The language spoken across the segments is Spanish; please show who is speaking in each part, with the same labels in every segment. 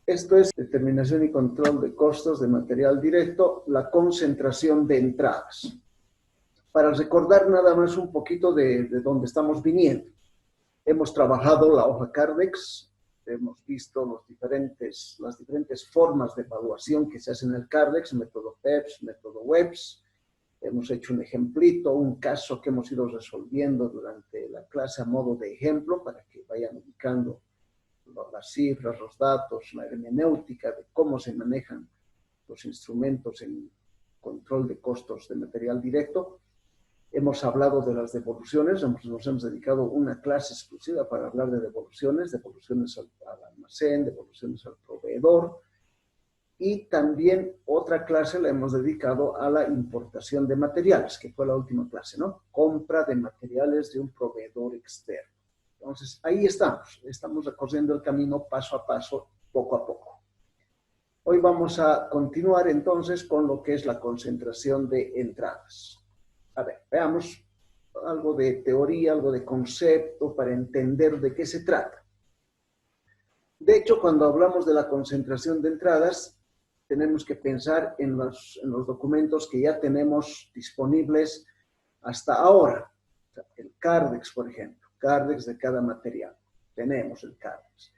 Speaker 1: Esto es determinación y control de costos de material directo, la concentración de entradas. Para recordar nada más un poquito de dónde estamos viniendo. Hemos trabajado la hoja Cardex, hemos visto las diferentes formas de evaluación que se hacen en el Cardex, método PEPS, método WEBS. Hemos hecho un ejemplito, un caso que hemos ido resolviendo durante la clase a modo de ejemplo para que vayan ubicando las cifras, los datos, la hermenéutica de cómo se manejan los instrumentos en control de costos de material directo. Hemos hablado de las devoluciones, nos hemos dedicado una clase exclusiva para hablar de devoluciones al almacén, devoluciones al proveedor, y también otra clase la hemos dedicado a la importación de materiales, que fue la última clase, ¿no? Compra de materiales de un proveedor externo. Entonces, ahí estamos recorriendo el camino paso a paso, poco a poco. Hoy vamos a continuar entonces con lo que es la concentración de entradas. A ver, veamos algo de teoría, algo de concepto para entender de qué se trata. De hecho, cuando hablamos de la concentración de entradas, tenemos que pensar en los documentos que ya tenemos disponibles hasta ahora. O sea, el Cardex, por ejemplo, Cardex de cada material. Tenemos el Cardex.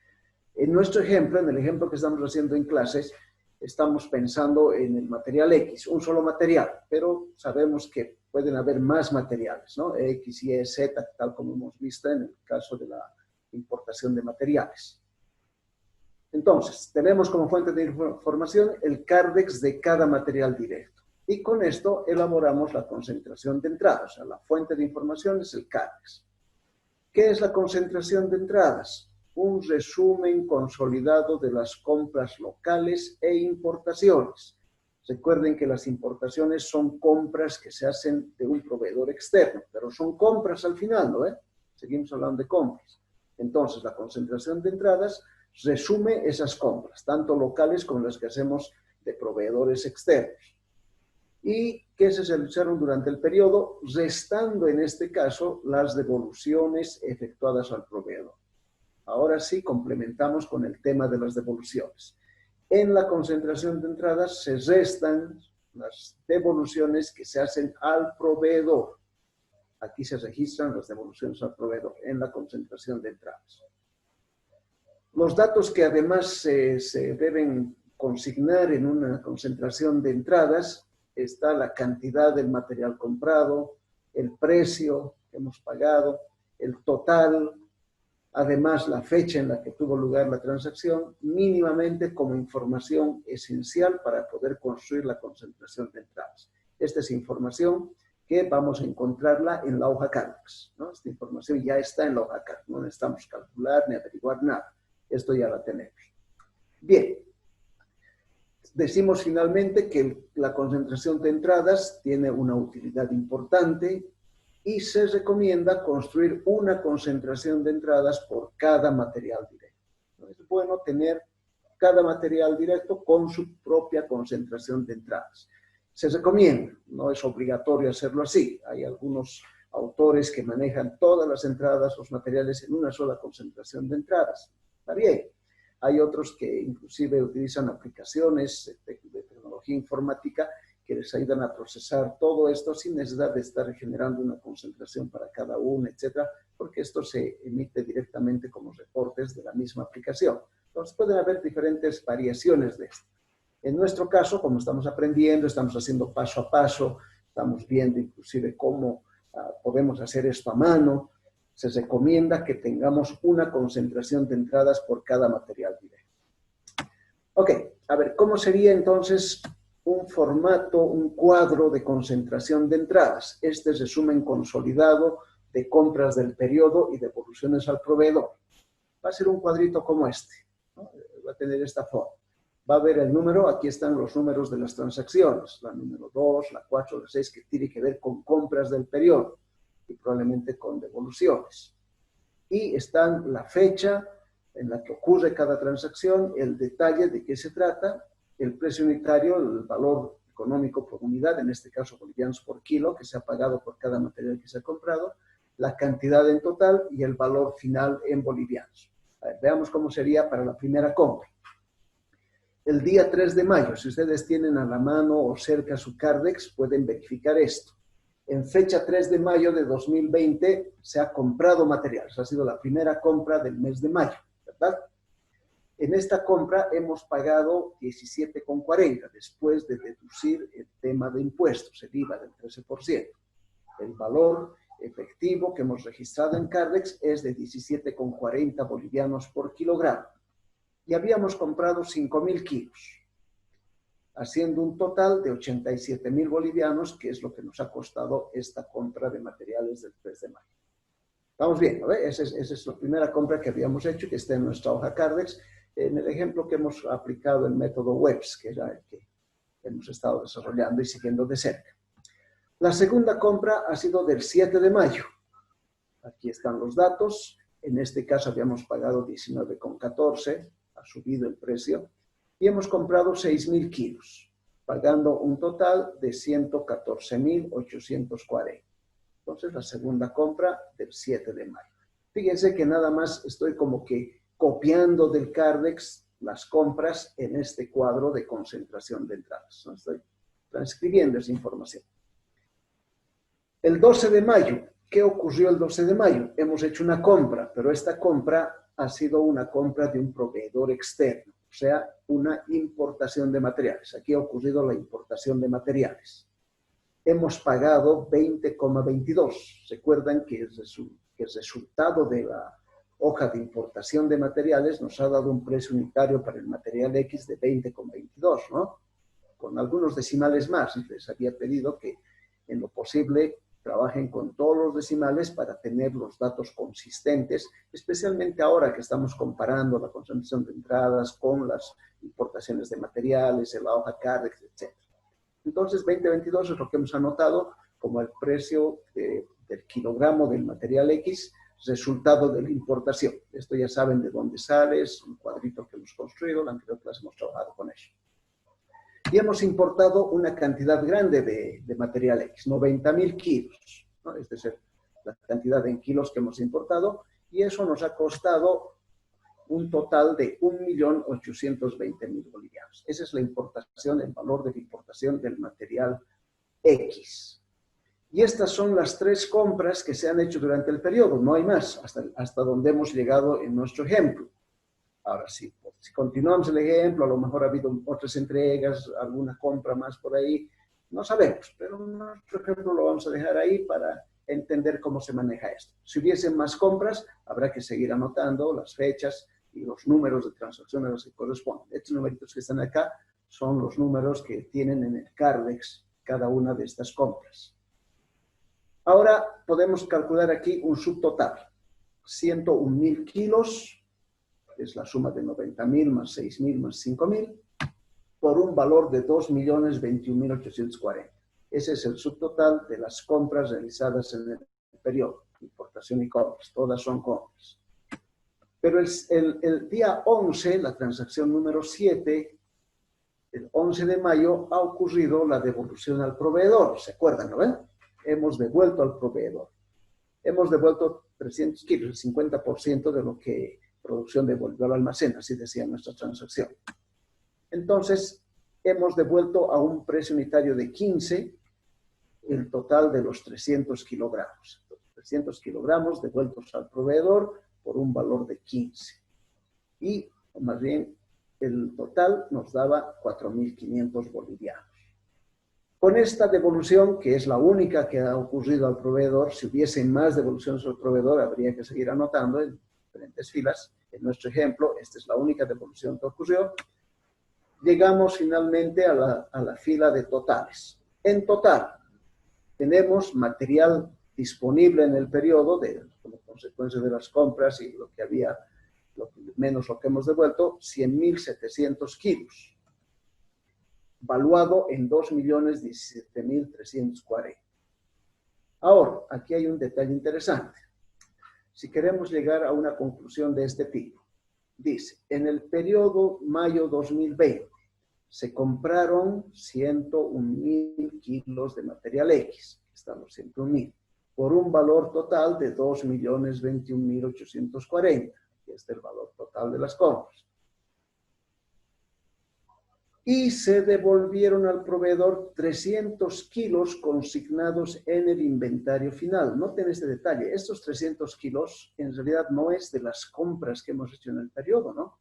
Speaker 1: En nuestro ejemplo, en el ejemplo que estamos haciendo en clases, estamos pensando en el material X, un solo material, pero sabemos que pueden haber más materiales, ¿no? X, Y, Z, tal como hemos visto en el caso de la importación de materiales. Entonces, tenemos como fuente de información el Cardex de cada material directo. Y con esto elaboramos la concentración de entradas. O sea, la fuente de información es el Cardex. ¿Qué es la concentración de entradas? Un resumen consolidado de las compras locales e importaciones. Recuerden que las importaciones son compras que se hacen de un proveedor externo, pero son compras al final, ¿no? Seguimos hablando de compras. Entonces, la concentración de entradas resume esas compras, tanto locales como las que hacemos de proveedores externos. Y que se realizaron durante el periodo, restando en este caso las devoluciones efectuadas al proveedor. Ahora sí, complementamos con el tema de las devoluciones. En la concentración de entradas se restan las devoluciones que se hacen al proveedor. Aquí se registran las devoluciones al proveedor en la concentración de entradas. Los datos que además se deben consignar en una concentración de entradas está la cantidad del material comprado, el precio que hemos pagado, el total, además la fecha en la que tuvo lugar la transacción, mínimamente como información esencial para poder construir la concentración de entradas. Esta es información que vamos a encontrarla en la hoja Cardex, ¿no? Esta información ya está en la hoja Cardex, no necesitamos calcular ni averiguar nada. Esto ya la tenemos. Bien, decimos finalmente que la concentración de entradas tiene una utilidad importante y se recomienda construir una concentración de entradas por cada material directo. Es bueno tener cada material directo con su propia concentración de entradas. Se recomienda, no es obligatorio hacerlo así. Hay algunos autores que manejan todas las entradas, los materiales en una sola concentración de entradas. Está bien. Hay otros que inclusive utilizan aplicaciones de tecnología informática que les ayudan a procesar todo esto sin necesidad de estar generando una concentración para cada uno, etcétera, porque esto se emite directamente como reportes de la misma aplicación. Entonces pueden haber diferentes variaciones de esto. En nuestro caso, como estamos aprendiendo, estamos haciendo paso a paso, estamos viendo inclusive cómo podemos hacer esto a mano, se recomienda que tengamos una concentración de entradas por cada material directo. Ok, a ver, ¿cómo sería entonces un formato, un cuadro de concentración de entradas? Este es resumen consolidado de compras del periodo y devoluciones al proveedor. Va a ser un cuadrito como este, ¿no? Va a tener esta forma. Va a ver el número, aquí están los números de las transacciones, la número 2, la 4, la 6, que tiene que ver con compras del periodo y probablemente con devoluciones. Y están la fecha en la que ocurre cada transacción, el detalle de qué se trata, el precio unitario, el valor económico por unidad, en este caso bolivianos por kilo, que se ha pagado por cada material que se ha comprado, la cantidad en total y el valor final en bolivianos. A ver, veamos cómo sería para la primera compra. El día 3 de mayo, si ustedes tienen a la mano o cerca su Cardex, pueden verificar esto. En fecha 3 de mayo de 2020 se ha comprado material. Esa ha sido la primera compra del mes de mayo, ¿verdad? En esta compra hemos pagado 17,40 después de deducir el tema de impuestos, el IVA del 13%. El valor efectivo que hemos registrado en Cardex es de 17,40 bolivianos por kilogramo. Y habíamos comprado 5.000 kilos, haciendo un total de 87.000 bolivianos, que es lo que nos ha costado esta compra de materiales del 3 de mayo. Vamos bien, ¿no? Esa es la primera compra que habíamos hecho, que está en nuestra hoja Cardex, en el ejemplo que hemos aplicado el método WEBS, que era el que hemos estado desarrollando y siguiendo de cerca. La segunda compra ha sido del 7 de mayo. Aquí están los datos. En este caso habíamos pagado 19,14, ha subido el precio, y hemos comprado 6.000 kilos, pagando un total de 114.840. Entonces, la segunda compra del 7 de mayo. Fíjense que nada más estoy como que copiando del Cardex las compras en este cuadro de concentración de entradas. No estoy transcribiendo esa información. El 12 de mayo, ¿qué ocurrió el 12 de mayo? Hemos hecho una compra, pero esta compra ha sido una compra de un proveedor externo, o sea, una importación de materiales. Aquí ha ocurrido la importación de materiales. Hemos pagado 20,22. ¿Recuerdan que el resultado de la hoja de importación de materiales nos ha dado un precio unitario para el material X de 20,22, ¿no? Con algunos decimales más. Les había pedido que en lo posible trabajen con todos los decimales para tener los datos consistentes, especialmente ahora que estamos comparando la concentración de entradas con las importaciones de materiales, en la hoja Cardex, etc. Entonces, 20,22 es lo que hemos anotado como el precio del kilogramo del material X, resultado de la importación. Esto ya saben de dónde sale, es un cuadrito que hemos construido, la anterior clase hemos trabajado con ello. Y hemos importado una cantidad grande de material X, 90.000 kilos, ¿no? Esta es la cantidad en kilos que hemos importado, y eso nos ha costado un total de 1.820.000 bolivianos. Esa es la importación, el valor de la importación del material X. Y estas son las 3 compras que se han hecho durante el periodo, no hay más, hasta donde hemos llegado en nuestro ejemplo. Ahora sí, si continuamos el ejemplo, a lo mejor ha habido otras entregas, alguna compra más por ahí, no sabemos, pero nuestro ejemplo lo vamos a dejar ahí para entender cómo se maneja esto. Si hubiesen más compras, habrá que seguir anotando las fechas y los números de transacciones a los que corresponden. Estos numeritos que están acá son los números que tienen en el Cardex cada una de estas compras. Ahora podemos calcular aquí un subtotal. 101.000 kilos, es la suma de 90.000 más 6.000 más 5.000, por un valor de 2.021.840. Ese es el subtotal de las compras realizadas en el periodo. Importación y compras, todas son compras. Pero el día 11, la transacción número 7, el 11 de mayo, ha ocurrido la devolución al proveedor. ¿Se acuerdan, no ven? Hemos devuelto al proveedor. Hemos devuelto 300 kilos, el 50% de lo que producción devolvió al almacén, así decía nuestra transacción. Entonces, hemos devuelto a un precio unitario de 15 el total de los 300 kilogramos. 300 kilogramos devueltos al proveedor por un valor de 15. Y, más bien, el total nos daba 4.500 bolivianos. Con esta devolución, que es la única que ha ocurrido al proveedor, si hubiese más devoluciones al proveedor, habría que seguir anotando en diferentes filas. En nuestro ejemplo, esta es la única devolución que ocurrió. Llegamos finalmente a la fila de totales. En total, tenemos material disponible en el periodo, como consecuencia de las compras y lo que había, menos lo que hemos devuelto, 100.700 kilos, valuado en 2.017.340. Ahora, aquí hay un detalle interesante. Si queremos llegar a una conclusión de este tipo, dice, en el periodo mayo 2020 se compraron 101.000 kilos de material X, están los 101.000, por un valor total de 2.021.840, que es el valor total de las compras. y se devolvieron al proveedor 300 kilos consignados en el inventario final. Noten este detalle, estos 300 kilos en realidad no es de las compras que hemos hecho en el periodo, ¿no?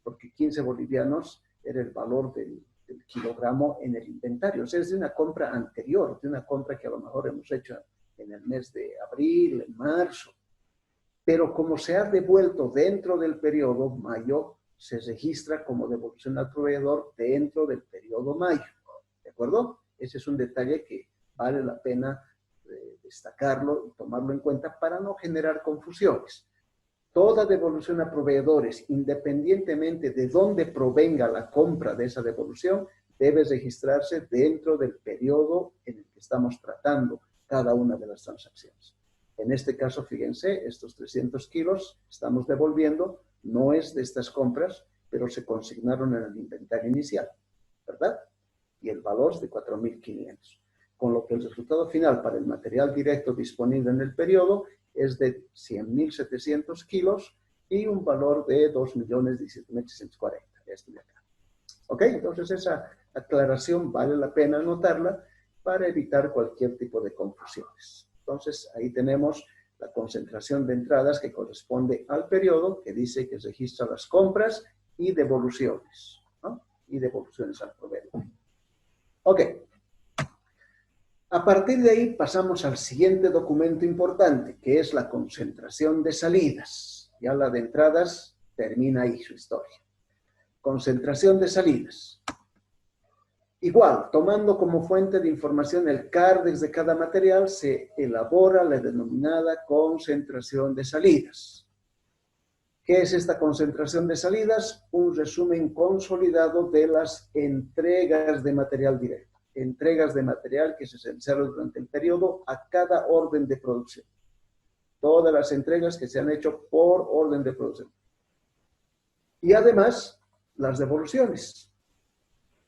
Speaker 1: Porque 15 bolivianos era el valor del kilogramo en el inventario. O sea, es de una compra anterior, de una compra que a lo mejor hemos hecho en el mes de abril, en marzo. Pero como se ha devuelto dentro del periodo mayo, se registra como devolución al proveedor dentro del periodo mayo. ¿De acuerdo? Ese es un detalle que vale la pena destacarlo y tomarlo en cuenta para no generar confusiones. Toda devolución a proveedores, independientemente de dónde provenga la compra de esa devolución, debe registrarse dentro del periodo en el que estamos tratando cada una de las transacciones. En este caso, fíjense, estos 300 kilos estamos devolviendo, no es de estas compras, pero se consignaron en el inventario inicial, ¿verdad? Y el valor es de 4.500. Con lo que el resultado final para el material directo disponible en el periodo es de 100.700 kilos y un valor de 2.017.640. Este de acá. ¿Ok? Entonces esa aclaración vale la pena anotarla para evitar cualquier tipo de confusiones. Entonces ahí tenemos la concentración de entradas que corresponde al periodo, que dice que registra las compras y devoluciones, ¿no? Y devoluciones al proveedor. Ok. A partir de ahí pasamos al siguiente documento importante, que es la concentración de salidas. Ya la de entradas termina ahí su historia. Concentración de salidas. Igual, tomando como fuente de información el CARDEX de cada material, se elabora la denominada concentración de salidas. ¿Qué es esta concentración de salidas? Un resumen consolidado de las entregas de material directo. Entregas de material que se realizaron durante el periodo a cada orden de producción. Todas las entregas que se han hecho por orden de producción. Y además, las devoluciones.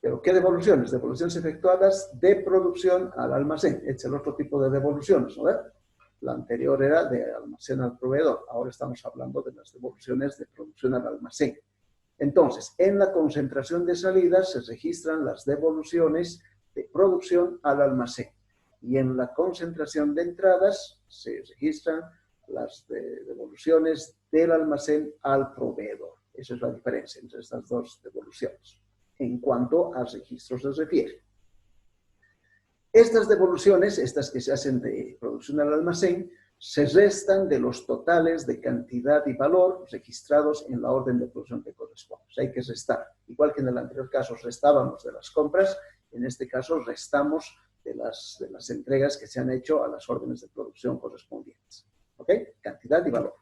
Speaker 1: ¿Pero qué devoluciones? Devoluciones efectuadas de producción al almacén. Este es el otro tipo de devoluciones, ¿no? La anterior era de almacén al proveedor. Ahora estamos hablando de las devoluciones de producción al almacén. Entonces, en la concentración de salidas se registran las devoluciones de producción al almacén. Y en la concentración de entradas se registran las devoluciones del almacén al proveedor. Esa es la diferencia entre estas dos devoluciones en cuanto a registros se refiere. Estas devoluciones, estas que se hacen de producción al almacén, se restan de los totales de cantidad y valor registrados en la orden de producción que corresponde. O sea, hay que restar. Igual que en el anterior caso restábamos de las compras, en este caso restamos de las entregas que se han hecho a las órdenes de producción correspondientes. ¿Ok? Cantidad y valor.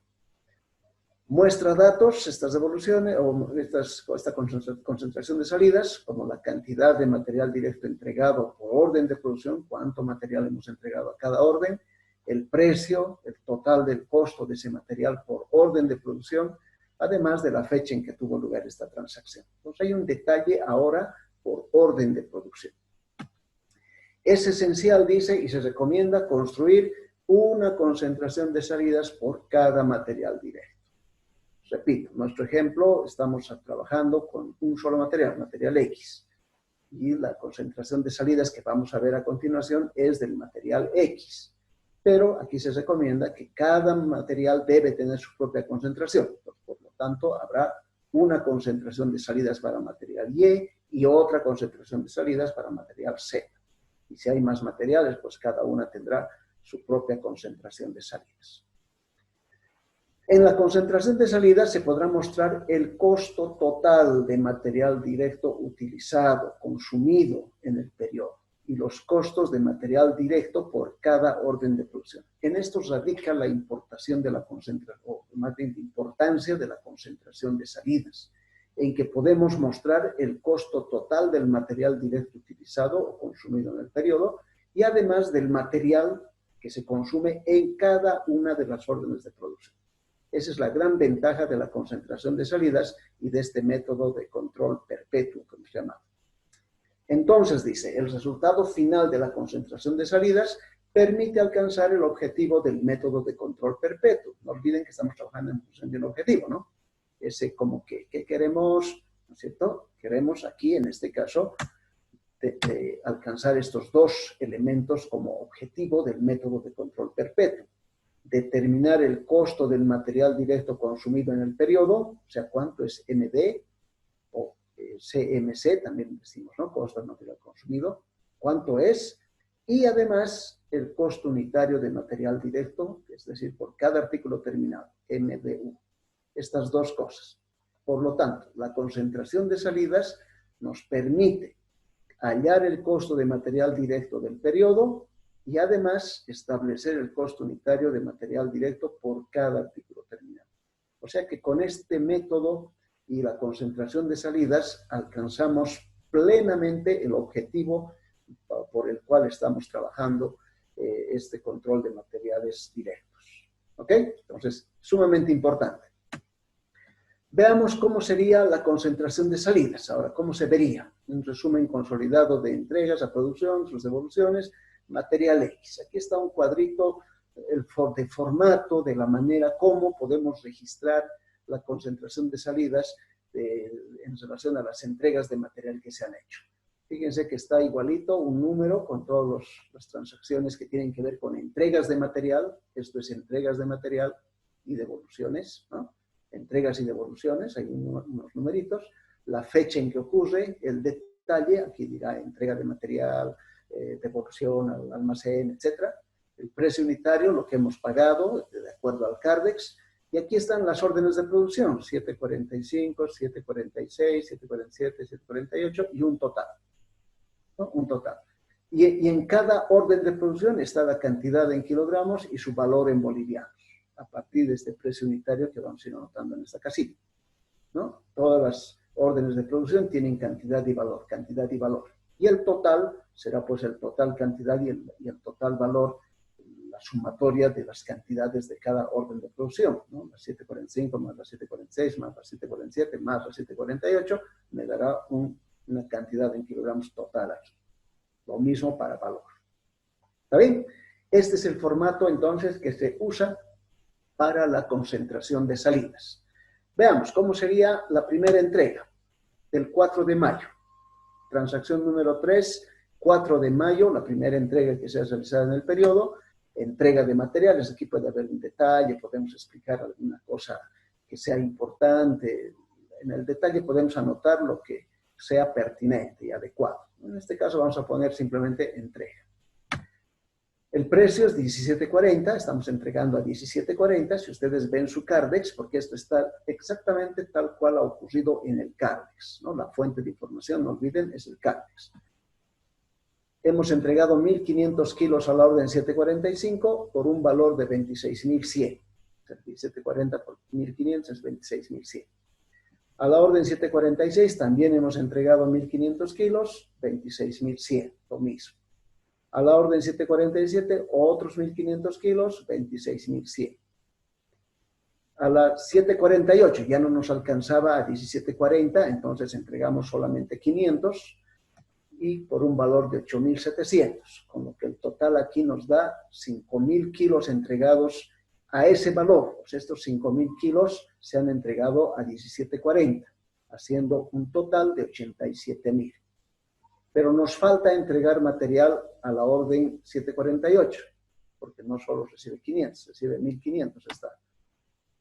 Speaker 1: Muestra datos, estas devoluciones, o esta concentración de salidas, como la cantidad de material directo entregado por orden de producción, cuánto material hemos entregado a cada orden, el precio, el total del costo de ese material por orden de producción, además de la fecha en que tuvo lugar esta transacción. Entonces hay un detalle ahora por orden de producción. Es esencial, dice, y se recomienda construir una concentración de salidas por cada material directo. Repito, nuestro ejemplo, estamos trabajando con un solo material, material X. Y la concentración de salidas que vamos a ver a continuación es del material X. Pero aquí se recomienda que cada material debe tener su propia concentración. Por lo tanto, habrá una concentración de salidas para material Y otra concentración de salidas para material Z. Y si hay más materiales, pues cada una tendrá su propia concentración de salidas. En la concentración de salidas se podrá mostrar el costo total de material directo utilizado, consumido en el periodo, y los costos de material directo por cada orden de producción. En esto radica la importación de la concentración, o más bien la importancia de la concentración de salidas, en que podemos mostrar el costo total del material directo utilizado o consumido en el periodo, y además del material que se consume en cada una de las órdenes de producción. Esa es la gran ventaja de la concentración de salidas y de este método de control perpetuo, como se llama. Entonces, dice, el resultado final de la concentración de salidas permite alcanzar el objetivo del método de control perpetuo. No olviden que estamos trabajando en función de un objetivo, ¿no? Ese como que queremos, ¿no es cierto? Queremos aquí, en este caso, de alcanzar estos dos elementos como objetivo del método de control perpetuo. Determinar el costo del material directo consumido en el periodo, o sea, cuánto es MD o CMC, también decimos, ¿no? Costo del material consumido, cuánto es, y además el costo unitario de material directo, es decir, por cada artículo terminado, MDU. Estas dos cosas. Por lo tanto, la concentración de salidas nos permite hallar el costo de material directo del periodo y además establecer el costo unitario de material directo por cada artículo terminado. O sea que con este método y la concentración de salidas alcanzamos plenamente el objetivo por el cual estamos trabajando este control de materiales directos. ¿Ok? Entonces, sumamente importante. Veamos cómo sería la concentración de salidas. Ahora, ¿cómo se vería? Un resumen consolidado de entregas a producción, sus devoluciones, material X. Aquí está un cuadrito de formato, de la manera como podemos registrar la concentración de salidas en relación a las entregas de material que se han hecho. Fíjense que está igualito, un número con todas las transacciones que tienen que ver con entregas de material. Esto es entregas de material y devoluciones, ¿no? Entregas y devoluciones, hay unos numeritos, la fecha en que ocurre, el detalle, aquí dirá entrega de material, devolución al almacén, etc. El precio unitario, lo que hemos pagado, de acuerdo al CARDEX, y aquí están las órdenes de producción, 745, 746, 747, 748, y un total, ¿no? Un total. Y en cada orden de producción está la cantidad en kilogramos y su valor en bolivianos, a partir de este precio unitario que vamos a ir anotando en esta casilla, ¿no? Todas las órdenes de producción tienen cantidad y valor, cantidad y valor. Y el total será pues el total cantidad y el total valor, la sumatoria de las cantidades de cada orden de producción, ¿no? Las 745 más las 746 más las 747 más las 748 me dará una cantidad en kilogramos total aquí. Lo mismo para valor. ¿Está bien? Este es el formato entonces que se usa para la concentración de salidas. Veamos cómo sería la primera entrega del 4 de mayo. Transacción número 3, 4 de mayo, la primera entrega que se ha realizado en el periodo, entrega de materiales. Aquí puede haber un detalle, podemos explicar alguna cosa que sea importante. En el detalle podemos anotar lo que sea pertinente y adecuado. En este caso vamos a poner simplemente entrega. El precio es 17.40, estamos entregando a 17.40, si ustedes ven su CARDEX, porque esto está exactamente tal cual ha ocurrido en el CARDEX, ¿no? La fuente de información, no olviden, es el CARDEX. Hemos entregado 1.500 kilos a la orden 745 por un valor de 26.100. 740 por 1.500 es 26.100. A la orden 746 también hemos entregado 1.500 kilos, 26.100, lo mismo. A la orden 747, otros 1.500 kilos, 26.100. A la 748 ya no nos alcanzaba a 17.40, entonces entregamos solamente 500 y por un valor de 8.700, con lo que el total aquí nos da 5.000 kilos entregados a ese valor. Pues estos 5.000 kilos se han entregado a 17.40, haciendo un total de 87.000. Pero nos falta entregar material a la orden 748, porque no solo recibe 500, recibe 1.500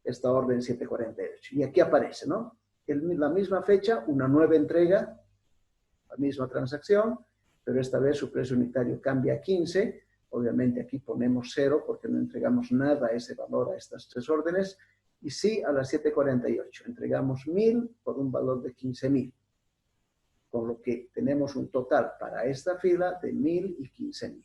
Speaker 1: esta orden 748. Y aquí aparece, ¿no? La misma fecha, una nueva entrega, la misma transacción, pero esta vez su precio unitario cambia a 15. Obviamente aquí ponemos 0 porque no entregamos nada a ese valor a estas tres órdenes. Y sí, a las 748 entregamos 1.000 por un valor de 15.000. Con lo que tenemos un total para esta fila de 1.000 y 15.000.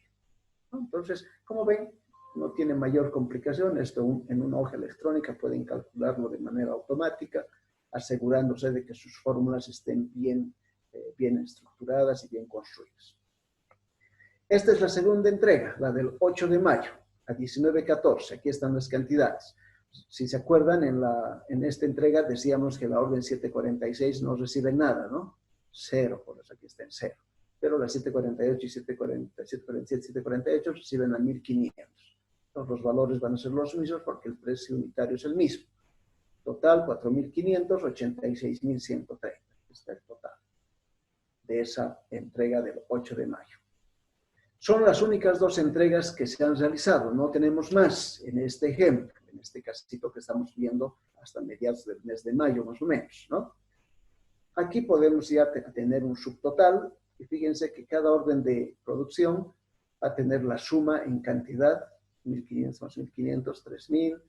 Speaker 1: ¿No? Entonces, como ven, no tiene mayor complicación. Esto en una hoja electrónica pueden calcularlo de manera automática, asegurándose de que sus fórmulas estén bien estructuradas y bien construidas. Esta es la segunda entrega, la del 8 de mayo a 19.14. Aquí están las cantidades. Si se acuerdan, en esta entrega decíamos que la orden 746 no recibe nada, ¿no? 0, por eso aquí está en 0. Pero las 748 y 747, 748 reciben a 1.500. Entonces los valores van a ser los mismos porque el precio unitario es el mismo. Total 4.500, 86.130. Está el total. de esa entrega del 8 de mayo. Son las únicas dos entregas que se han realizado, no tenemos más en este ejemplo, en este casito que estamos viendo hasta mediados del mes de mayo más o menos, ¿no? Aquí podemos ya tener un subtotal y fíjense que cada orden de producción va a tener la suma en cantidad, 1.500 más 1.500, 3.000,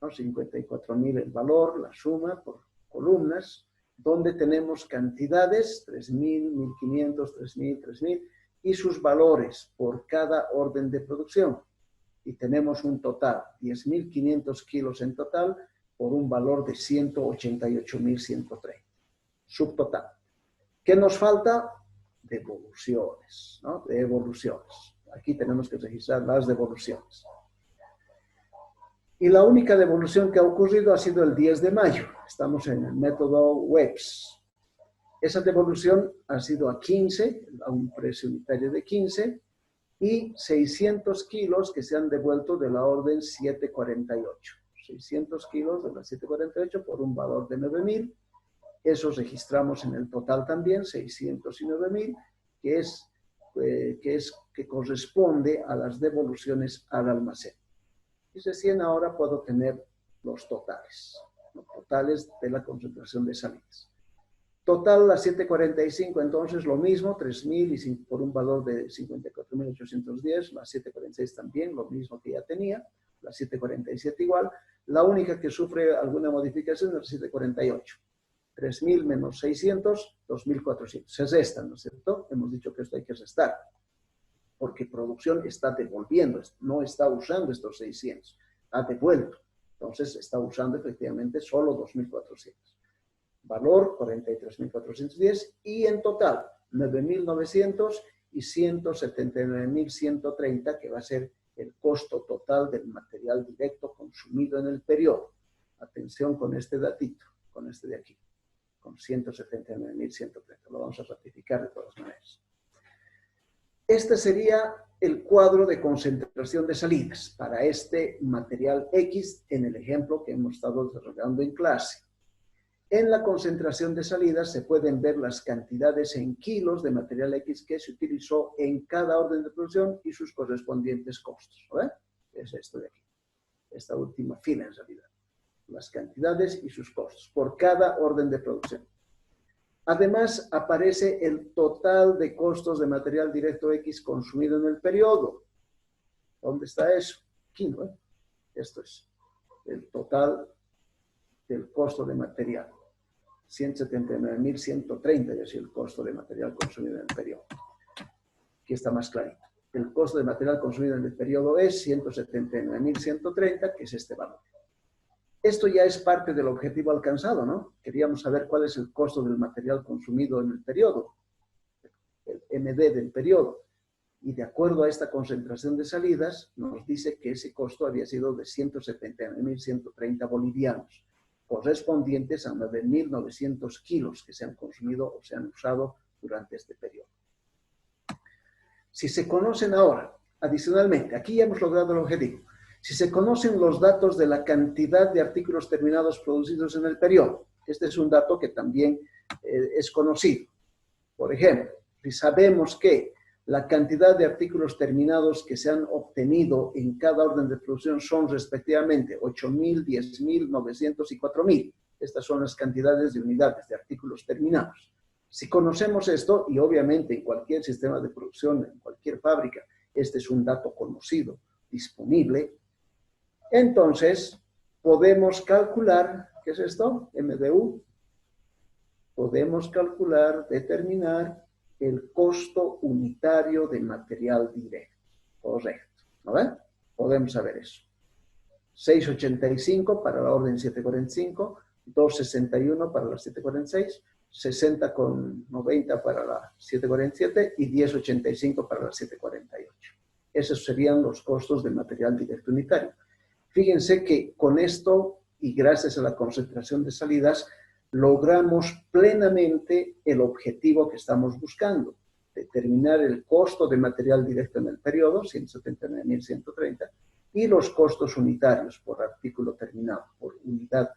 Speaker 1: ¿no? 54.000 el valor, la suma por columnas, donde tenemos cantidades, 3.000, 1.500, 3.000, 3.000, y sus valores por cada orden de producción. Y tenemos un total, 10.500 kilos en total, por un valor de 188.130. Subtotal. ¿Qué nos falta? Devoluciones, ¿no? Devoluciones. Aquí tenemos que registrar las devoluciones. Y la única devolución que ha ocurrido ha sido el 10 de mayo. Estamos en el método WEPS. Esa devolución ha sido a 15, a un precio unitario de 15, y 600 kilos que se han devuelto de la orden 748. 600 kilos de la 748 por un valor de 9.000. Eso registramos en el total también, 609.000, que corresponde a las devoluciones al almacén. Y recién ahora puedo tener los totales de la concentración de salidas. Total, la 745, entonces lo mismo, 3.000 y por un valor de 54.810, la 746 también, lo mismo que ya tenía, la 747 igual. La única que sufre alguna modificación es la 748. 3.000 menos 600, 2.400. Se restan, ¿no es cierto? Hemos dicho que esto hay que restar, porque producción está devolviendo, no está usando estos 600, ha devuelto. Entonces está usando efectivamente solo 2.400. Valor 43.410 y en total 9.900 y 179.130, que va a ser el costo total del material directo consumido en el periodo. Atención con este datito, con este de aquí, con 179.130. Lo vamos a ratificar de todas maneras. Este sería el cuadro de concentración de salidas para este material X en el ejemplo que hemos estado desarrollando en clase. En la concentración de salidas se pueden ver las cantidades en kilos de material X que se utilizó en cada orden de producción y sus correspondientes costos. ¿No? Es esto de aquí, esta última fila en realidad. Las cantidades y sus costos por cada orden de producción. Además, aparece el total de costos de material directo X consumido en el periodo. ¿Dónde está eso? Aquí, ¿no? Esto es el total del costo de material. 179.130 es el costo de material consumido en el periodo. Aquí está más clarito. El costo de material consumido en el periodo es 179.130, que es este valor. Esto ya es parte del objetivo alcanzado, ¿no? Queríamos saber cuál es el costo del material consumido en el periodo, el MD del periodo. Y de acuerdo a esta concentración de salidas, nos dice que ese costo había sido de 179.130 bolivianos, correspondientes a 9.900 kilos que se han consumido o se han usado durante este periodo. Si se conocen ahora, adicionalmente, aquí ya hemos logrado el objetivo, si se conocen los datos de la cantidad de artículos terminados producidos en el periodo, este es un dato que también es conocido. Por ejemplo, si sabemos que la cantidad de artículos terminados que se han obtenido en cada orden de producción son respectivamente 8.000, 10.000, 900 y 4.000. Estas son las cantidades de unidades de artículos terminados. Si conocemos esto, y obviamente en cualquier sistema de producción, en cualquier fábrica, este es un dato conocido, disponible, entonces podemos calcular, ¿qué es esto? MDU. Podemos calcular, determinar el costo unitario de material directo. Correcto, ¿no ven? Podemos saber eso. 6.85 para la orden 745, 2.61 para la 746, 60.90 para la 747 y 10.85 para la 748. Esos serían los costos del material directo unitario. Fíjense que con esto y gracias a la concentración de salidas, logramos plenamente el objetivo que estamos buscando, determinar el costo de material directo en el periodo, 179.130, y los costos unitarios por artículo terminado, por unidad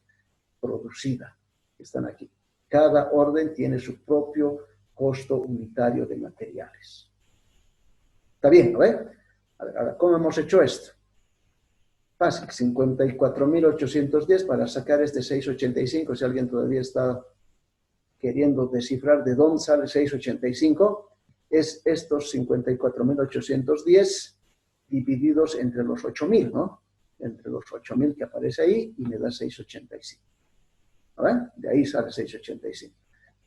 Speaker 1: producida, que están aquí. Cada orden tiene su propio costo unitario de materiales. ¿Está bien, no? A ver, ahora, ¿cómo hemos hecho esto? Fácil, 54.810 para sacar este 685, si alguien todavía está queriendo descifrar de dónde sale 685, es estos 54.810 divididos entre los 8.000, ¿no? Entre los 8.000 que aparece ahí y me da 685. ¿Vale? De ahí sale 685.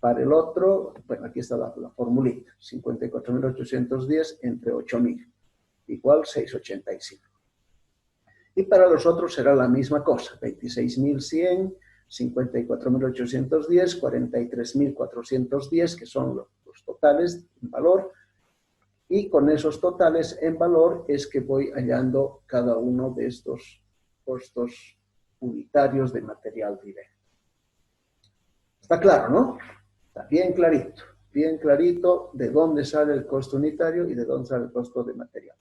Speaker 1: Para el otro, bueno, aquí está la formulita, 54.810 entre 8.000, igual 685. Y para los otros será la misma cosa, 26.100, 54.810, 43.410, que son los totales en valor, y con esos totales en valor es que voy hallando cada uno de estos costos unitarios de material directo. Está claro, ¿no? Está bien clarito de dónde sale el costo unitario y de dónde sale el costo de material.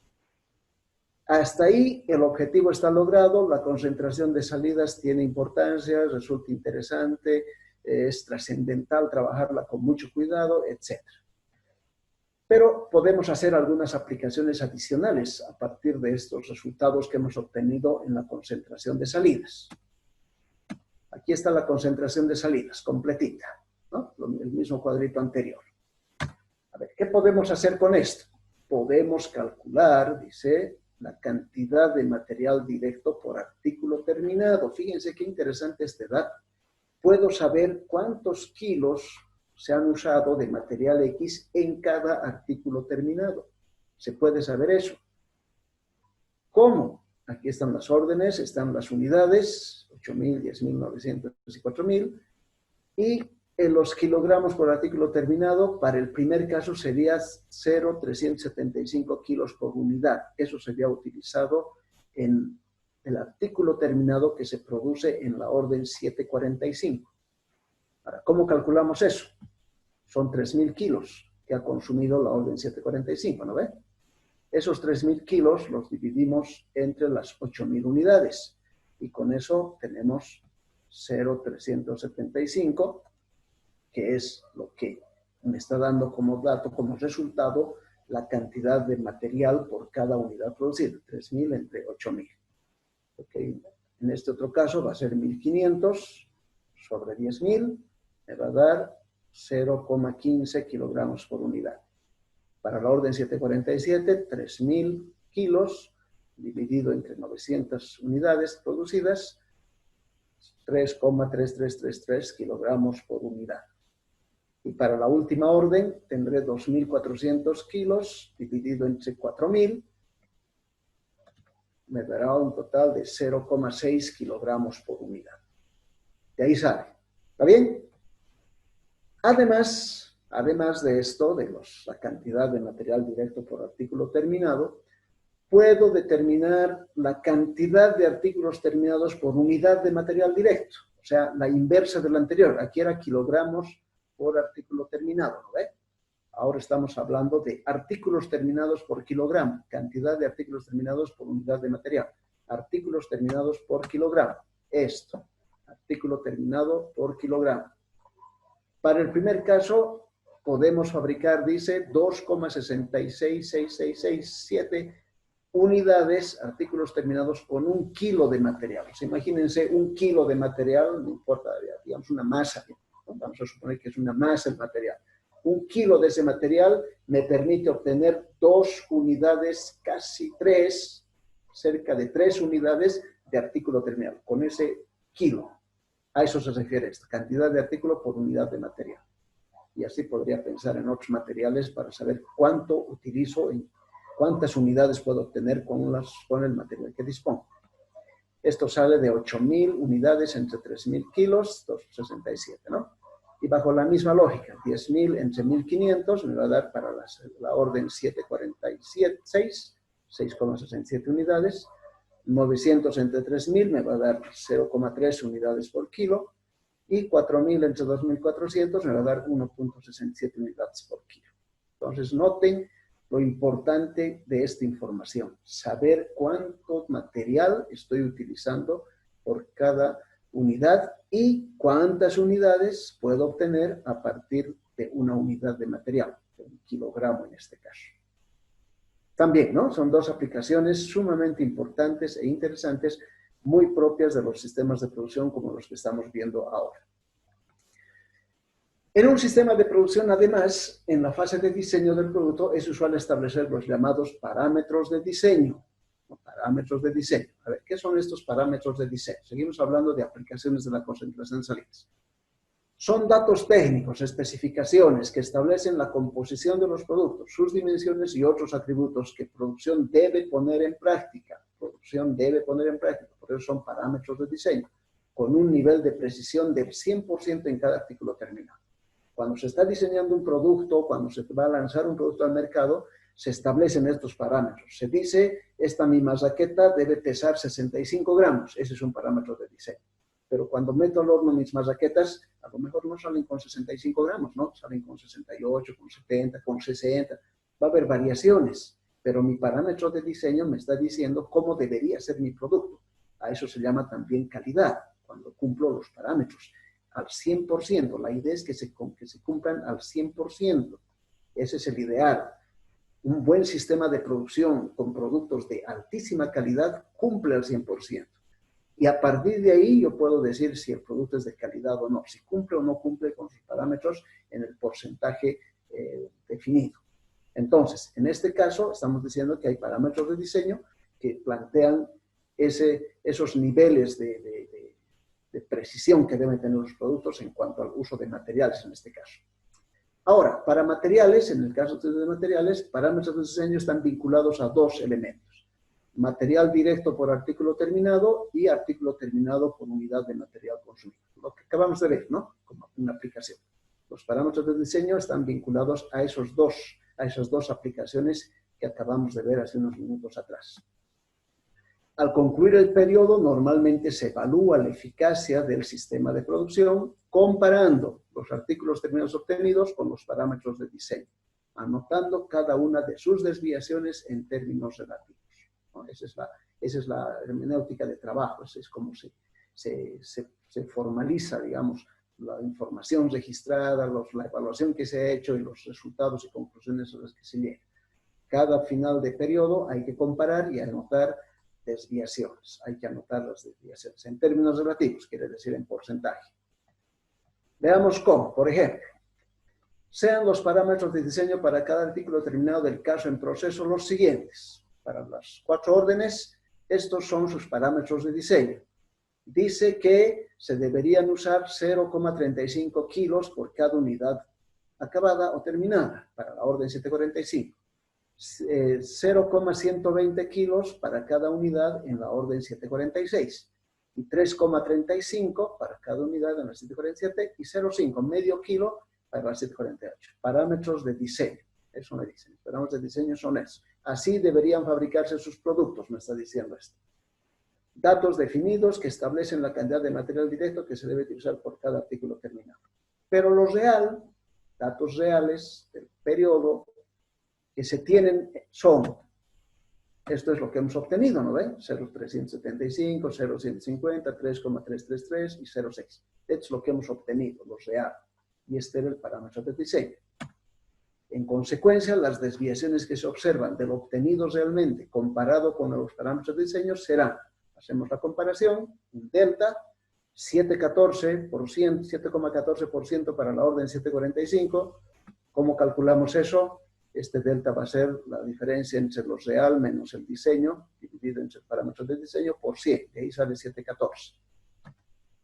Speaker 1: Hasta ahí el objetivo está logrado, la concentración de salidas tiene importancia, resulta interesante, es trascendental trabajarla con mucho cuidado, etc. Pero podemos hacer algunas aplicaciones adicionales a partir de estos resultados que hemos obtenido en la concentración de salidas. Aquí está la concentración de salidas, completita, ¿no? El mismo cuadrito anterior. A ver, ¿qué podemos hacer con esto? Podemos calcular, dice, la cantidad de material directo por artículo terminado. Fíjense qué interesante este dato. Puedo saber cuántos kilos se han usado de material X en cada artículo terminado. ¿Se puede saber eso? ¿Cómo? Aquí están las órdenes, están las unidades, 8.000, 10.000, 900 y 4.000. Y en los kilogramos por artículo terminado, para el primer caso sería 0,375 kilos por unidad. Eso sería utilizado en el artículo terminado que se produce en la orden 745. Ahora, ¿cómo calculamos eso? Son 3.000 kilos que ha consumido la orden 745, ¿no ve? Esos 3.000 kilos los dividimos entre las 8.000 unidades. Y con eso tenemos 0,375, que es lo que me está dando como dato, como resultado, la cantidad de material por cada unidad producida, 3.000 entre 8.000. Okay. En este otro caso va a ser 1.500 sobre 10.000, me va a dar 0,15 kilogramos por unidad. Para la orden 747, 3.000 kilos dividido entre 900 unidades producidas, 3,3333 kilogramos por unidad. Y para la última orden tendré 2.400 kilos dividido entre 4.000, me dará un total de 0,6 kilogramos por unidad. De ahí sale. ¿Está bien? Además de esto, de la cantidad de material directo por artículo terminado, puedo determinar la cantidad de artículos terminados por unidad de material directo. O sea, la inversa de la anterior. Aquí era kilogramos por artículo terminado, ¿no ve? Ahora estamos hablando de artículos terminados por kilogramo, cantidad de artículos terminados por unidad de material. Artículos terminados por kilogramo. Esto, artículo terminado por kilogramo. Para el primer caso, podemos fabricar, dice, 2,66667 unidades, artículos terminados con 1 kilo de material. O sea, imagínense 1 kilo de material, no importa, digamos una masa, ¿no? Vamos a suponer que es una masa el material. 1 kilo de ese material me permite obtener 2 unidades, casi 3, cerca de 3 unidades de artículo terminado, con ese kilo. A eso se refiere esta cantidad de artículo por unidad de material. Y así podría pensar en otros materiales para saber cuánto utilizo, cuántas unidades puedo obtener con el material que dispongo. Esto sale de 8.000 unidades entre 3.000 kilos, 267, ¿no? Y bajo la misma lógica, 10.000 entre 1.500 me va a dar para la orden 746, 6,67 unidades. 900 entre 3.000 me va a dar 0,3 unidades por kilo. Y 4.000 entre 2.400 me va a dar 1,67 unidades por kilo. Entonces, noten lo importante de esta información. Saber cuánto material estoy utilizando por cada unidad y cuántas unidades puedo obtener a partir de una unidad de material, de 1 kilogramo en este caso. También, ¿no? Son dos aplicaciones sumamente importantes e interesantes, muy propias de los sistemas de producción como los que estamos viendo ahora. En un sistema de producción, además, en la fase de diseño del producto, es usual establecer los llamados parámetros de diseño. Parámetros de diseño. A ver, ¿qué son estos parámetros de diseño? Seguimos hablando de aplicaciones de la concentración de salidas. Son datos técnicos, especificaciones que establecen la composición de los productos, sus dimensiones y otros atributos que producción debe poner en práctica. Producción debe poner en práctica, por eso son parámetros de diseño, con un nivel de precisión del 100% en cada artículo terminado. Cuando se está diseñando un producto, cuando se va a lanzar un producto al mercado, se establecen estos parámetros. Se dice, esta misma jaqueta debe pesar 65 gramos. Ese es un parámetro de diseño. Pero cuando meto al horno mis mazaquetas, a lo mejor no salen con 65 gramos, ¿no? Salen con 68, con 70, con 60. Va a haber variaciones, pero mi parámetro de diseño me está diciendo cómo debería ser mi producto. A eso se llama también calidad, cuando cumplo los parámetros al 100%. La idea es que se cumplan al 100%. Ese es el ideal. Un buen sistema de producción con productos de altísima calidad cumple al 100%. Y a partir de ahí yo puedo decir si el producto es de calidad o no, si cumple o no cumple con sus parámetros en el porcentaje definido. Entonces, en este caso, estamos diciendo que hay parámetros de diseño que plantean esos niveles de precisión que deben tener los productos en cuanto al uso de materiales en este caso. Ahora, para materiales, en el caso de materiales, parámetros de diseño están vinculados a dos elementos. Material directo por artículo terminado y artículo terminado por unidad de material consumido. Lo que acabamos de ver, ¿no? Como una aplicación. Los parámetros de diseño están vinculados a esas dos aplicaciones que acabamos de ver hace unos minutos atrás. Al concluir el periodo, normalmente se evalúa la eficacia del sistema de producción comparando los artículos terminados obtenidos con los parámetros de diseño, anotando cada una de sus desviaciones en términos relativos, ¿no? Esa es la hermenéutica de trabajo, esa es como se formaliza, digamos, la información registrada, la evaluación que se ha hecho y los resultados y conclusiones a las que se llega. Cada final de periodo hay que comparar y anotar desviaciones. Hay que anotar las desviaciones en términos relativos, quiere decir en porcentaje. Veamos cómo, por ejemplo, sean los parámetros de diseño para cada artículo terminado del caso en proceso los siguientes. Para las 4 órdenes, estos son sus parámetros de diseño. Dice que se deberían usar 0,35 kilos por cada unidad acabada o terminada para la orden 745. 0,120 kilos para cada unidad en la orden 746 y 3,35 para cada unidad en la 747 y 0,5, medio kilo para la 748. Parámetros de diseño, eso me dicen, los parámetros de diseño son esos. Así deberían fabricarse sus productos, me está diciendo esto. Datos definidos que establecen la cantidad de material directo que se debe utilizar por cada artículo terminado. Pero lo real, datos reales del periodo que se tienen son, esto es lo que hemos obtenido, ¿no ven? 0,375, 0,150, 3,333 y 0,6. Esto es lo que hemos obtenido, lo real. Y este era el parámetro de diseño. En consecuencia, las desviaciones que se observan de lo obtenido realmente comparado con los parámetros de diseño serán, hacemos la comparación, un delta, 7,14% para la orden 745. ¿Cómo calculamos eso? Este delta va a ser la diferencia entre lo real menos el diseño, dividido entre parámetros de diseño, por 100. De ahí sale 7,14.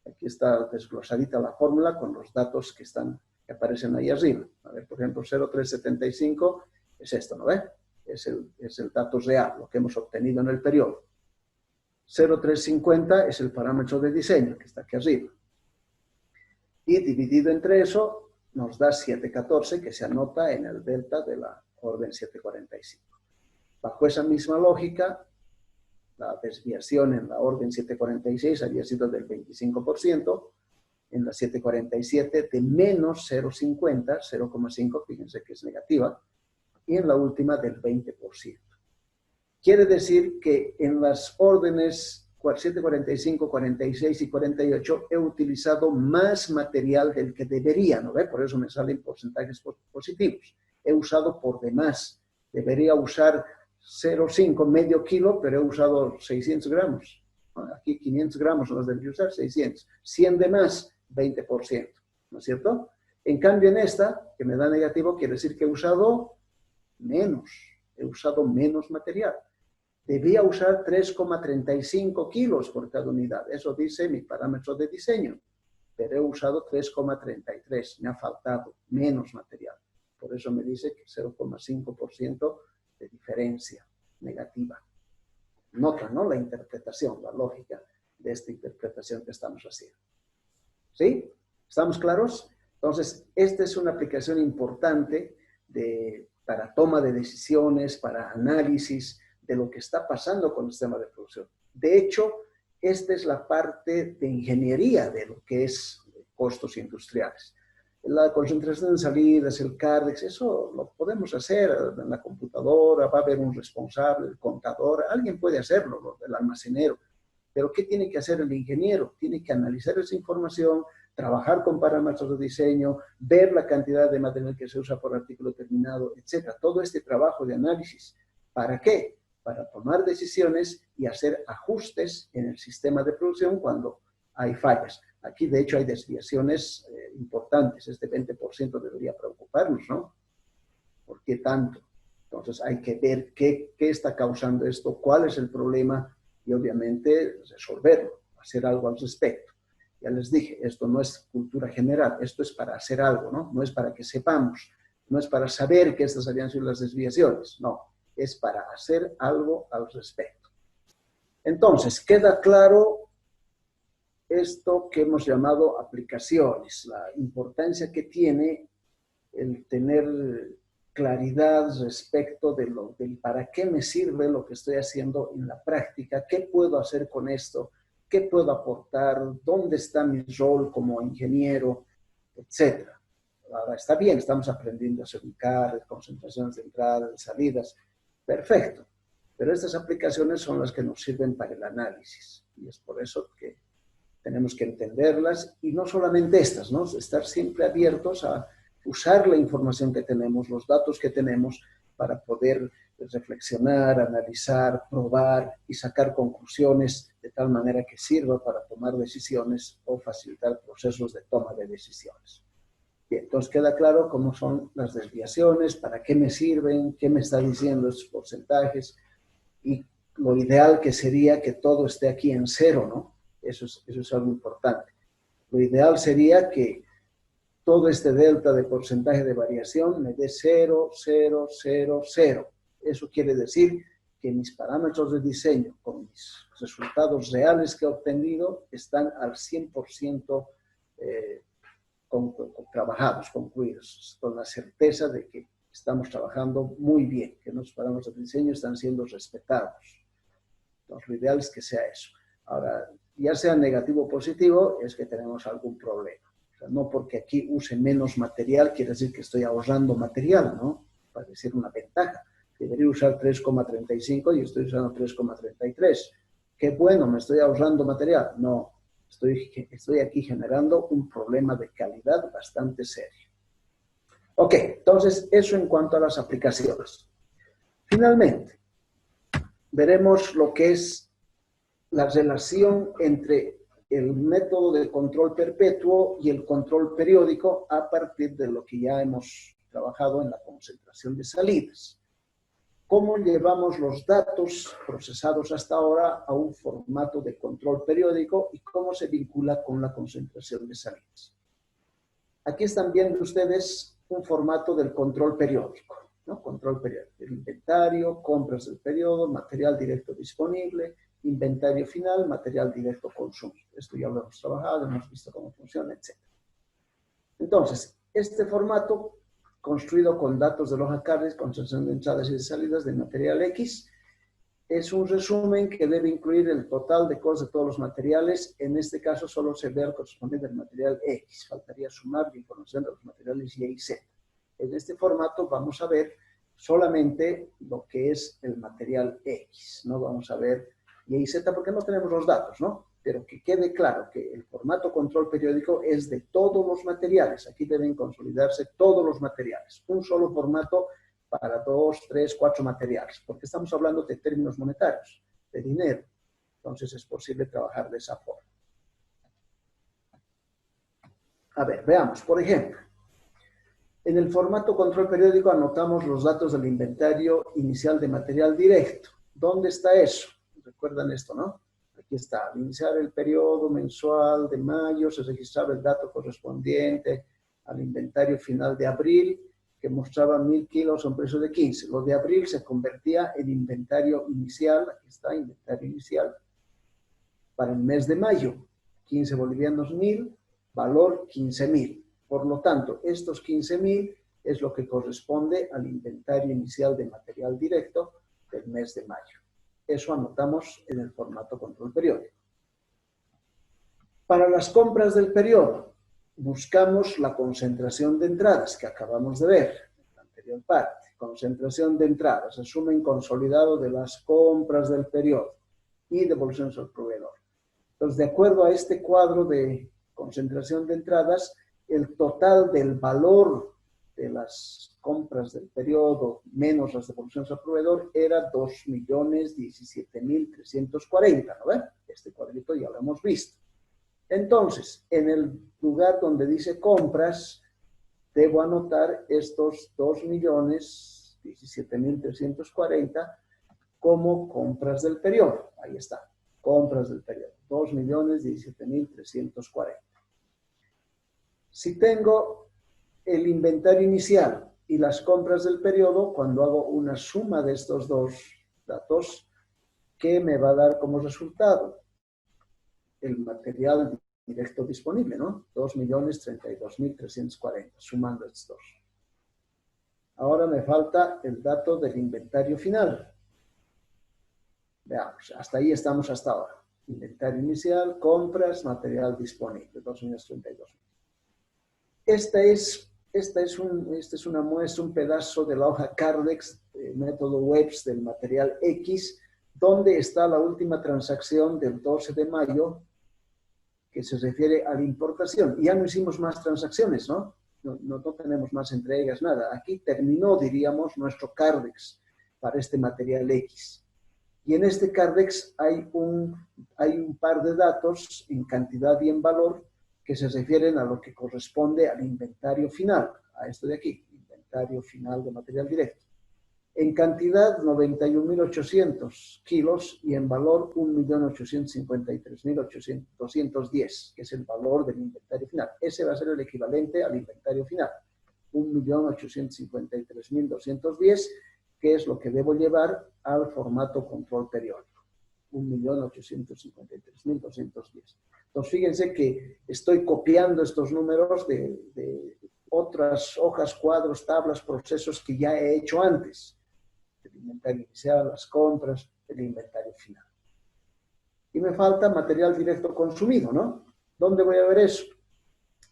Speaker 1: Aquí está desglosadita la fórmula con los datos que aparecen ahí arriba. A ver, por ejemplo, 0,375 es esto, ¿no ve? Es el dato real, lo que hemos obtenido en el periodo. 0,350 es el parámetro de diseño, que está aquí arriba. Y dividido entre eso, nos da 7,14 que se anota en el delta de la orden 745. Bajo esa misma lógica, la desviación en la orden 746 había sido del 25%, en la 747 de menos 0,50, 0,5, fíjense que es negativa, y en la última del 20%. Quiere decir que en las órdenes 745, 46 y 48 he utilizado más material del que debería, ¿no ve? Por eso me salen porcentajes positivos. He usado por demás. Debería usar 0,5, medio kilo, pero he usado 600 gramos. Aquí 500 gramos los debería usar, 600. 100 de más, 20%, ¿no es cierto? En cambio, en esta, que me da negativo, quiere decir que he usado menos material. Debía usar 3,35 kilos por cada unidad. Eso dice mi parámetro de diseño. Pero he usado 3,33. Me ha faltado menos material. Por eso me dice que 0,5% de diferencia negativa. Nota, ¿no? La interpretación, la lógica de esta interpretación que estamos haciendo. ¿Sí? ¿Estamos claros? Entonces, esta es una aplicación importante para toma de decisiones, para análisis de lo que está pasando con el sistema de producción. De hecho, esta es la parte de ingeniería de lo que es costos industriales. La concentración de salidas, el CARDEX, eso lo podemos hacer en la computadora, va a haber un responsable, el contador, alguien puede hacerlo, el almacenero. Pero ¿qué tiene que hacer el ingeniero? Tiene que analizar esa información, trabajar con parámetros de diseño, ver la cantidad de material que se usa por artículo terminado, etc. Todo este trabajo de análisis. ¿Para qué? Para tomar decisiones y hacer ajustes en el sistema de producción cuando hay fallas. Aquí, de hecho, hay desviaciones importantes. Este 20% debería preocuparnos, ¿no? ¿Por qué tanto? Entonces, hay que ver qué está causando esto, cuál es el problema y, obviamente, resolverlo, hacer algo al respecto. Ya les dije, esto no es cultura general, esto es para hacer algo, ¿no? No es para que sepamos, no es para saber que estas habían sido las desviaciones, no. Es para hacer algo al respecto. Entonces, queda claro esto que hemos llamado aplicaciones, la importancia que tiene el tener claridad respecto del para qué me sirve lo que estoy haciendo en la práctica, qué puedo hacer con esto, qué puedo aportar, dónde está mi rol como ingeniero, etc. Ahora, está bien, estamos aprendiendo a hacer un CAR, concentraciones de entradas, de salidas, perfecto, pero estas aplicaciones son las que nos sirven para el análisis y es por eso que tenemos que entenderlas y no solamente estas, ¿no? Estar siempre abiertos a usar la información que tenemos, los datos que tenemos para poder reflexionar, analizar, probar y sacar conclusiones de tal manera que sirva para tomar decisiones o facilitar procesos de toma de decisiones. Bien, entonces queda claro cómo son las desviaciones, para qué me sirven, qué me están diciendo estos porcentajes y lo ideal que sería que todo esté aquí en cero, ¿no? Eso es algo importante. Lo ideal sería que todo este delta de porcentaje de variación me dé 0, 0, 0, 0. Eso quiere decir que mis parámetros de diseño con mis resultados reales que he obtenido están al 100% trabajados, concluidos, con la certeza de que estamos trabajando muy bien, que nuestros parámetros de diseño están siendo respetados. Entonces, lo ideal es que sea eso. Ahora, ya sea negativo o positivo, es que tenemos algún problema. O sea, no porque aquí use menos material, quiere decir que estoy ahorrando material, ¿no? Para decir una ventaja. Debería usar 3,35 y estoy usando 3,33. Qué bueno, me estoy ahorrando material. No, estoy aquí generando un problema de calidad bastante serio. Ok, entonces eso en cuanto a las aplicaciones. Finalmente, veremos lo que es la relación entre el método de control perpetuo y el control periódico a partir de lo que ya hemos trabajado en la concentración de salidas. ¿Cómo llevamos los datos procesados hasta ahora a un formato de control periódico y cómo se vincula con la concentración de salidas? Aquí están viendo ustedes un formato del control periódico, ¿no? Control periódico, el inventario, compras del periodo, material directo disponible, inventario final, material directo consumido. Esto ya lo hemos trabajado, hemos visto cómo funciona, etc. Entonces, este formato, construido con datos de hoja CARDEX, concentración de entradas y de salidas de material X, es un resumen que debe incluir el total de costos de todos los materiales. En este caso, solo se ve el correspondiente al material X. Faltaría sumar la información de los materiales Y y Z. En este formato vamos a ver solamente lo que es el material X. No vamos a ver Y ahí Z porque no tenemos los datos, ¿no? Pero que quede claro que el formato control periódico es de todos los materiales. Aquí deben consolidarse todos los materiales. Un solo formato para 2, 3, 4 materiales, porque estamos hablando de términos monetarios, de dinero. Entonces es posible trabajar de esa forma. A ver, veamos, por ejemplo, en el formato control periódico anotamos los datos del inventario inicial de material directo. ¿Dónde está eso? Recuerdan esto, ¿no? Aquí está, al iniciar el periodo mensual de mayo se registraba el dato correspondiente al inventario final de abril, que mostraba 1000 kilos a un precio de 15. Lo de abril se convertía en inventario inicial, aquí está, inventario inicial, para el mes de mayo, 15 bolivianos 1000, valor 15.000. Por lo tanto, estos 15.000 es lo que corresponde al inventario inicial de material directo del mes de mayo. Eso anotamos en el formato control periódico. Para las compras del periodo, buscamos la concentración de entradas que acabamos de ver en la anterior parte. Concentración de entradas, resumen consolidado de las compras del periodo y devoluciones al proveedor. Entonces, de acuerdo a este cuadro de concentración de entradas, el total del valor de las compras del periodo menos las devoluciones al proveedor era 2.017.340, ¿no ven? Este cuadrito ya lo hemos visto. Entonces, en el lugar donde dice compras, debo anotar estos 2.017.340 como compras del periodo. Ahí está, compras del periodo, 2.017.340. Si tengo el inventario inicial y las compras del periodo, cuando hago una suma de estos dos datos, ¿qué me va a dar como resultado? El material directo disponible, ¿no? 2.032.340, sumando estos dos. Ahora me falta el dato del inventario final. Veamos, hasta ahí estamos hasta ahora. Inventario inicial, compras, material disponible, 2.032.000. Esta es una muestra, un pedazo de la hoja Cardex, método Webs del material X, donde está la última transacción del 12 de mayo, que se refiere a la importación. Ya no hicimos más transacciones, ¿no? No tenemos más entregas, nada. Aquí terminó, diríamos, nuestro Cardex para este material X. Y en este Cardex hay un par de datos en cantidad y en valor que se refieren a lo que corresponde al inventario final, a esto de aquí, inventario final de material directo. En cantidad, 91.800 kilos y en valor, 1.853.210, que es el valor del inventario final. Ese va a ser el equivalente al inventario final, 1.853.210, que es lo que debo llevar al formato control periódico. 1.853.210. Entonces, fíjense que estoy copiando estos números de otras hojas, cuadros, tablas, procesos que ya he hecho antes. El inventario inicial, las compras, el inventario final. Y me falta material directo consumido, ¿no? ¿Dónde voy a ver eso?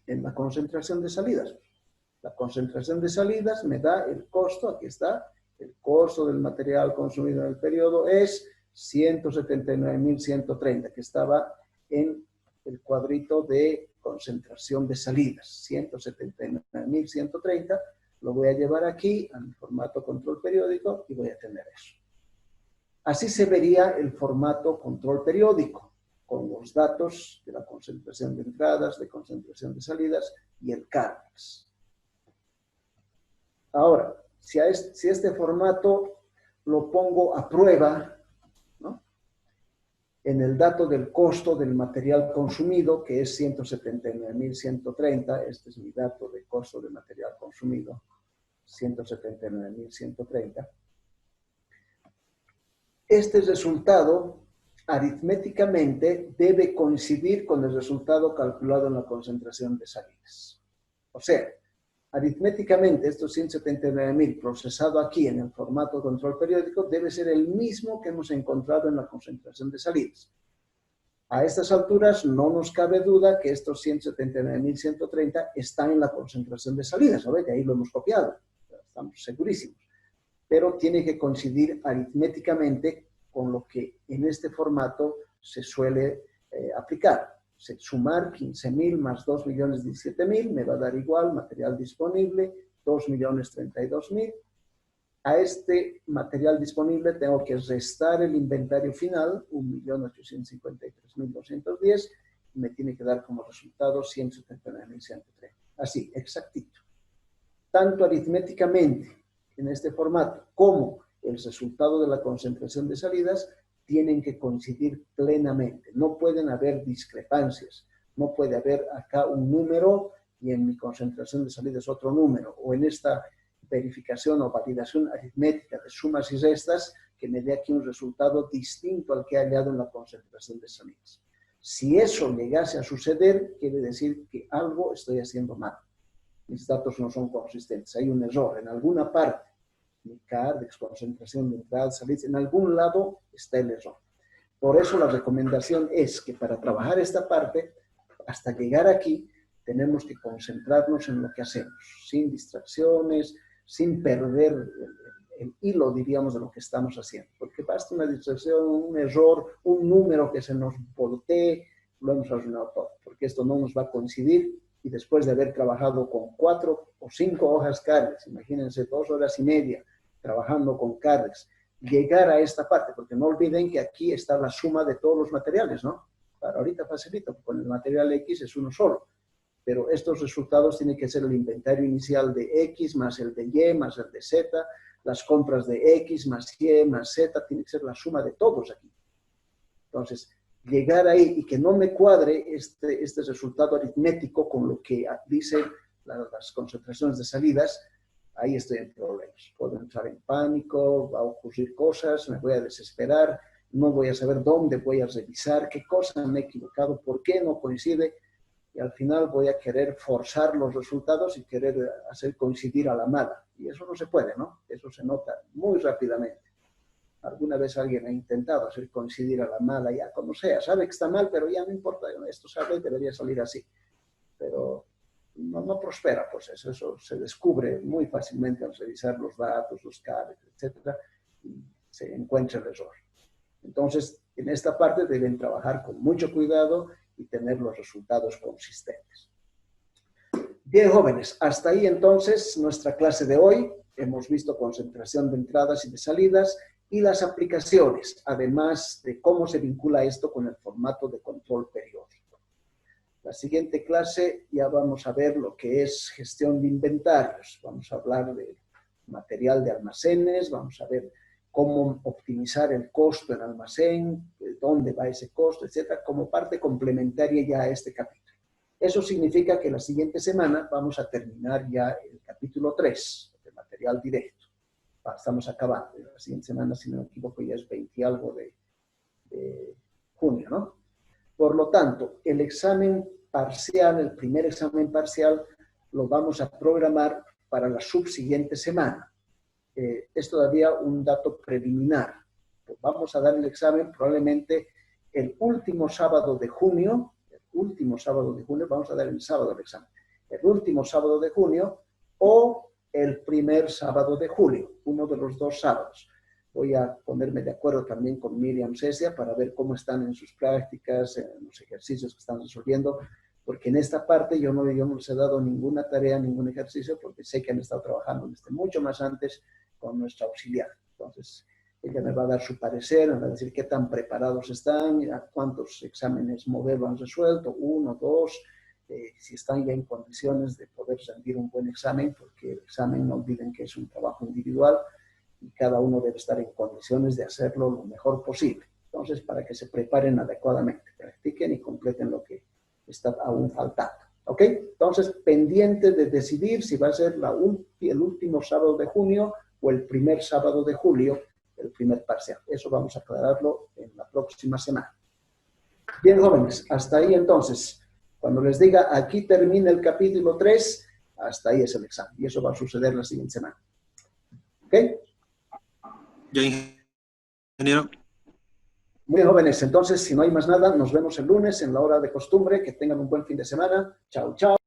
Speaker 1: En la concentración de salidas. La concentración de salidas me da el costo, aquí está, el costo del material consumido en el periodo es 179.130, que estaba en el cuadrito de concentración de salidas. 179.130, lo voy a llevar aquí al formato control periódico y voy a tener eso. Así se vería el formato control periódico, con los datos de la concentración de entradas, de concentración de salidas y el Cardex. Ahora, si este formato lo pongo a prueba, ¿no? En el dato del costo del material consumido, que es 179.130, este es mi dato de costo del material consumido, 179.130. Este resultado, aritméticamente, debe coincidir con el resultado calculado en la concentración de salidas. O sea, aritméticamente, estos 179.000 procesado aquí en el formato control periódico debe ser el mismo que hemos encontrado en la concentración de salidas. A estas alturas no nos cabe duda que estos 179.130 están en la concentración de salidas, ¿sabes? De ahí lo hemos copiado, estamos segurísimos. Pero tiene que coincidir aritméticamente con lo que en este formato se suele aplicar. Sumar 15.000 más 2.017.000 me va a dar igual material disponible, 2.032.000. A este material disponible tengo que restar el inventario final, 1.853.210, me tiene que dar como resultado 179.130. Así, exactito. Tanto aritméticamente en este formato como el resultado de la concentración de salidas tienen que coincidir plenamente. No pueden haber discrepancias. No puede haber acá un número y en mi concentración de salidas otro número. O en esta verificación o validación aritmética de sumas y restas que me dé aquí un resultado distinto al que he hallado en la concentración de salidas. Si eso llegase a suceder, quiere decir que algo estoy haciendo mal. Mis datos no son consistentes. Hay un error en alguna parte. Mi CARDEX, concentración de entrada, salida, en algún lado está el error. Por eso la recomendación es que para trabajar esta parte, hasta llegar aquí, tenemos que concentrarnos en lo que hacemos, sin distracciones, sin perder el hilo, diríamos, de lo que estamos haciendo. Porque basta una distracción, un error, un número que se nos voltee, lo hemos arruinado todo, porque esto no nos va a coincidir. Y después de haber trabajado con 4 o 5 hojas CARDEX, imagínense 2 horas y media trabajando con CARDEX, llegar a esta parte, porque no olviden que aquí está la suma de todos los materiales, ¿no? Para ahorita facilito, con el material X es uno solo, pero estos resultados tienen que ser el inventario inicial de X más el de Y más el de Z, las compras de X más Y más Z, tiene que ser la suma de todos aquí. Entonces, llegar ahí y que no me cuadre este resultado aritmético con lo que dicen las concentraciones de salidas, ahí estoy en problemas. Puedo entrar en pánico, va a ocurrir cosas, me voy a desesperar, no voy a saber dónde voy a revisar, qué cosa me he equivocado, por qué no coincide, y al final voy a querer forzar los resultados y querer hacer coincidir a la mala. Y eso no se puede, ¿no? Eso se nota muy rápidamente. Alguna vez alguien ha intentado hacer coincidir a la mala, ya como sea, sabe que está mal, pero ya no importa, esto sabe, debería salir así. Pero no prospera, pues eso se descubre muy fácilmente al revisar los datos, los CARDEX, etcétera, y se encuentra el error. Entonces, en esta parte deben trabajar con mucho cuidado y tener los resultados consistentes. Bien, jóvenes, hasta ahí entonces nuestra clase de hoy. Hemos visto concentración de entradas y de salidas y las aplicaciones, además de cómo se vincula esto con el formato de control periódico. La siguiente clase ya vamos a ver lo que es gestión de inventarios. Vamos a hablar de material de almacenes, vamos a ver cómo optimizar el costo en almacén, de dónde va ese costo, etcétera, como parte complementaria ya a este capítulo. Eso significa que la siguiente semana vamos a terminar ya el capítulo 3 de material directo. Estamos acabando. La siguiente semana, si no me equivoco, ya es 20 y algo de junio, ¿no? Por lo tanto, el examen parcial, el primer examen parcial, lo vamos a programar para la subsiguiente semana. Es todavía un dato preliminar. Pues vamos a dar el examen probablemente el último sábado de junio, vamos a dar el sábado el examen, el último sábado de junio o el primer sábado de julio, uno de los dos sábados. Voy a ponerme de acuerdo también con Miriam Cecia para ver cómo están en sus prácticas, en los ejercicios que están resolviendo, porque en esta parte yo no les he dado ninguna tarea, ningún ejercicio, porque sé que han estado trabajando desde mucho más antes con nuestra auxiliar. Entonces, ella me va a dar su parecer, me va a decir qué tan preparados están, cuántos exámenes modelo han resuelto, 1, 2, si están ya en condiciones de poder rendir un buen examen, porque el examen, no olviden que es un trabajo individual, y cada uno debe estar en condiciones de hacerlo lo mejor posible. Entonces, para que se preparen adecuadamente, practiquen y completen lo que está aún faltando. ¿Ok? Entonces, pendiente de decidir si va a ser el último sábado de junio o el primer sábado de julio, el primer parcial. Eso vamos a aclararlo en la próxima semana. Bien, jóvenes, hasta ahí entonces. Cuando les diga aquí termina el capítulo 3, hasta ahí es el examen. Y eso va a suceder la siguiente semana. ¿Ok?
Speaker 2: Ya, ingeniero.
Speaker 1: Muy bien, jóvenes, entonces, si no hay más nada, nos vemos el lunes en la hora de costumbre. Que tengan un buen fin de semana. Chao, chao.